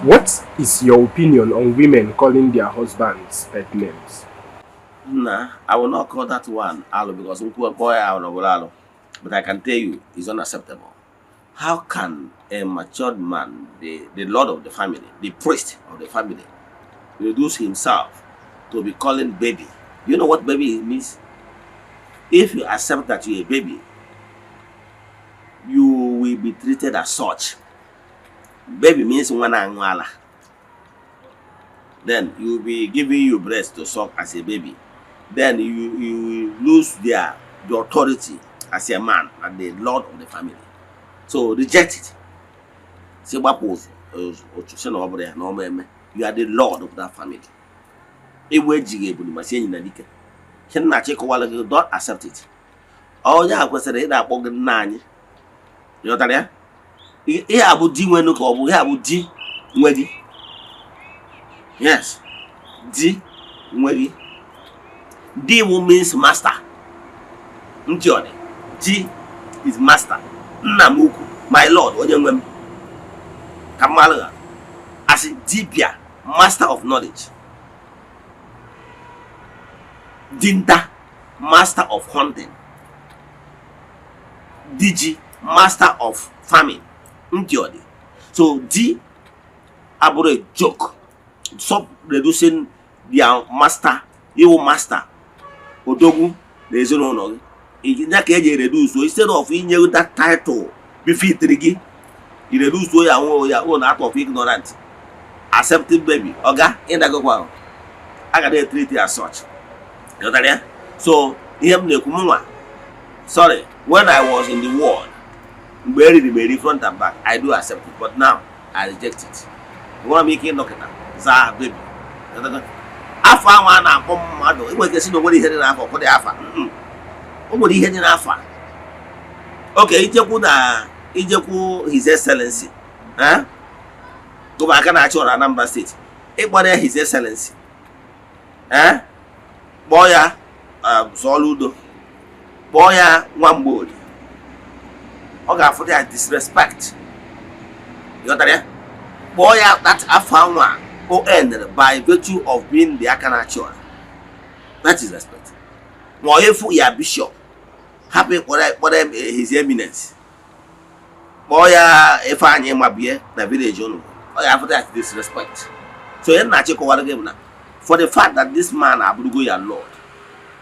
What is your opinion on women calling their husbands pet names? Nah, I will not call that one alo because boy alo. But I can tell you, it's unacceptable. How can a matured man, the lord of the family, the priest of the family, reduce himself to be calling baby? You know what baby means? If you accept that you're a baby, you will be treated as such. Baby means one anguala. Then you will be giving you breast to suck as a baby. Then you lose the authority as a man and the lord of the family. So reject it. Say what was you are the lord of that family. Don't accept it. Oh yeah, I say that bogan nine. You know that? Here about D when look over here about D wedi. Yes. D wedi. D means master. Njoni. D is master. Namuku, my lord, Onyangwem. Kamala. As a Dibia, master of knowledge. Dinta, master of hunting. DG, master of farming. Njoni. So D about a joke. Stop reducing their master, your master. Odogu, there is no no. Reduce. So instead of in that title, befit rigi, you reduce to your own act of ignorance. Accepting baby. Oga, in the go. I got treat it as such. You know that? So, sorry, when I was in the world, very front and back, I do accept it, but now I reject it. You want to make it look at that, baby. Afa one and come, it was just nobody heading out for the Afa. Nobody heading Alpha. Okay, Ijeku His Excellency. Huh? Go back and actual Anambra State. Everybody His Excellency. Huh? Boya Zoludo. Boya Wambodi. Okay, for that disrespect. You got that? Boya that Afa one ended by virtue of being the Akanachora. That is respect. Moyefu ya bishop. Happy what his eminence. Boya if I name my beer, the village on. Oh, after that disrespect. So you're not for the fact that this man Abrugo your Lord.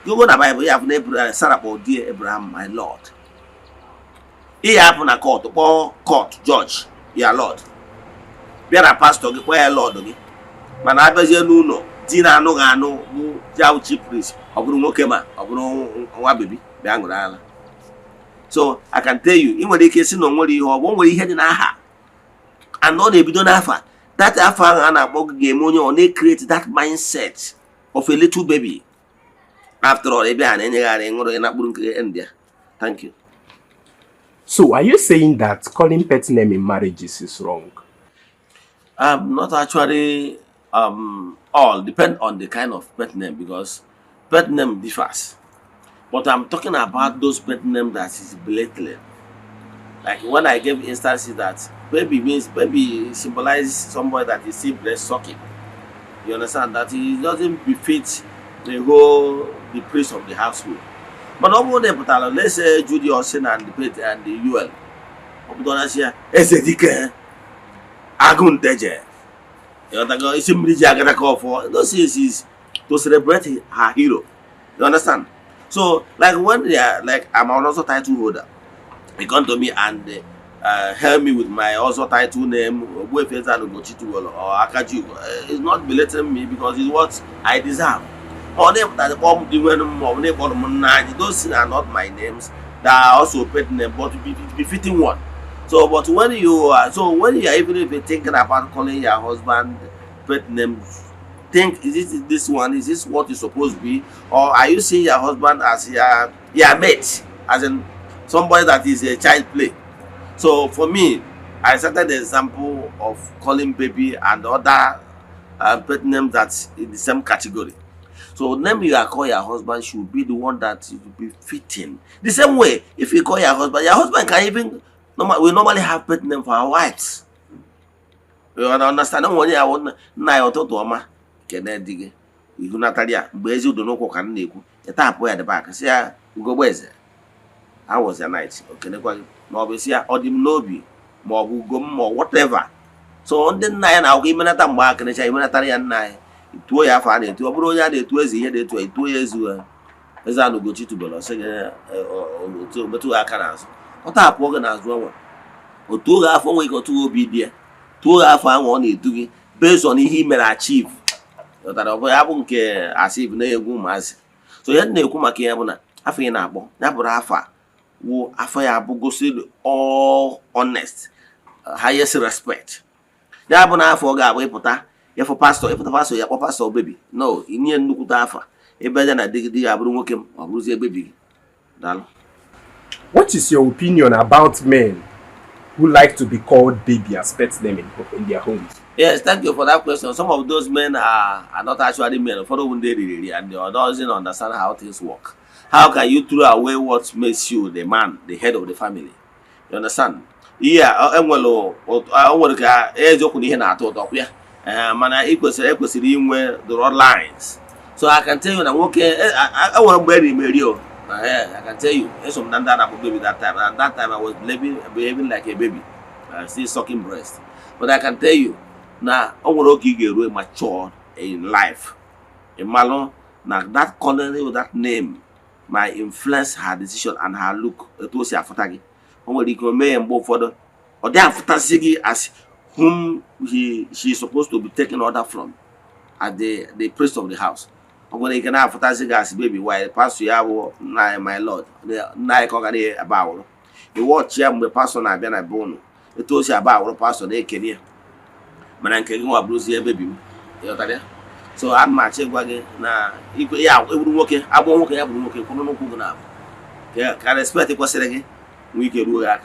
You go to the Bible, you have never Sarah or dear Abraham, my Lord. He happened a court, or court, judge, your Lord. Be a pastor, where Lord. Man, I bet you know. Dina no gano mu jaw chief priest oburu mokema oburu nwa baby be angura. So I can tell you in the case no nwere ihe obo nwere ihe dị n'aha and no dey bido n'afa that afa na akpọ game onye ọ na create that mindset of a little baby. After all ebe a na-enyegharị nwere na kpuru nke end there. Thank you. So are you saying that calling pet name in marriages is wrong? Not actually all depend on the kind of pet name because pet name differs. But I'm talking about those pet names that is blatant. Like when I gave instances that baby means baby symbolizes somebody that is still breast sucking. You understand that it doesn't befit the priest of the household. But over the portal, let's say Judy Austin and the pet and the UL. Eze-Ana Agun Deje. You know, it's a call for those is to celebrate her hero. You understand? So, like when they are like I'm also title holder, they come to me and help me with my also title name, Ogbuefi Ezeana or Akaju. It's not belittling me because it's what I deserve. Or them that the bomb those are not my names. They are also pet name, but befitting one. So, but when you are even if you're thinking about calling your husband pet name, think is this one? Is this what it's supposed to be, or are you seeing your husband as your mate, as in somebody that is a child play? So for me, I started the example of calling baby and other pet names that's in the same category. So name you are call your husband should be the one that will be fitting. The same way, if you call your husband can even we normally have pet name for our wives. You understand? Onye ya nna ya ụtụtụ ọma kene di gị ihu natara ya mgbe ezi udo n'ụkwụ ka m na-ekwu ịtapụ ya dịba aka si ya ugogbe eze how was your night okenekwa gị ma ọ bụ si ya ọ dị m n'obi ma ọ bụ ugo m ma whatever. So ndị nna ya na-akwụkwọ imenata mgbe aka necha imenatara ya nna ya ituo ya afọ a na-etu ọ bụrụ onye a na-etu eze ihe na-etu ituo ya ezu Eze-Ana ugochitubelu ọsị gị otu metụ aka n'azụ ọ tapụọ gị n'azụ ọnwa otu oge afọ nwe ike otu obi dị ya tuo afọ ahụ ọ na-edu gị based on ihe i mere achieve. Ọ ya bụ nke asif na-egwu ụmụazị. So ya na-ekwu maka ya bụ na afọ ị na-akpọ ya bụrụ afọ wụ afọ ya bụ gosiri all honest highest respect. Ya bụ na afọ ọ ga-abụ ịpụta ịfụ pastọ ya kpọ pastọ bebi no inye nnukwute afọ ebe ya na di ya bụrụ nwoke m ọ bụrụzie bebi gị. Daalụ. What is your opinion about men who like to be called baby as pet name in their homes? Yes, thank you for that question. Some of those men are not actually men. For and they doesn't understand how things work. How can you throw away what makes you the man, the head of the family? You understand? Yeah, the right lines. So I can tell you that I want to bury Mario. I can tell you, some baby that time. At that time, I was behaving like a baby, still sucking breast. But I can tell you, now I want to get mature in life. In Malon, now that colony, that name, might influence her decision and her look. It was her fatagi. When you may and both for the or they have fatagi as whom she is supposed to be taking order from at the priest of the house. When you can have fantastic as baby, while pass you have my lord, the night about you watch him with pastor and been a bone. It told you about what pastor they can hear. Man, I can go a bruise baby. So I'm matching wagon now. Yeah, we will work it. I won't work it. I won't work it. Can respect it. What's it again? We can do that.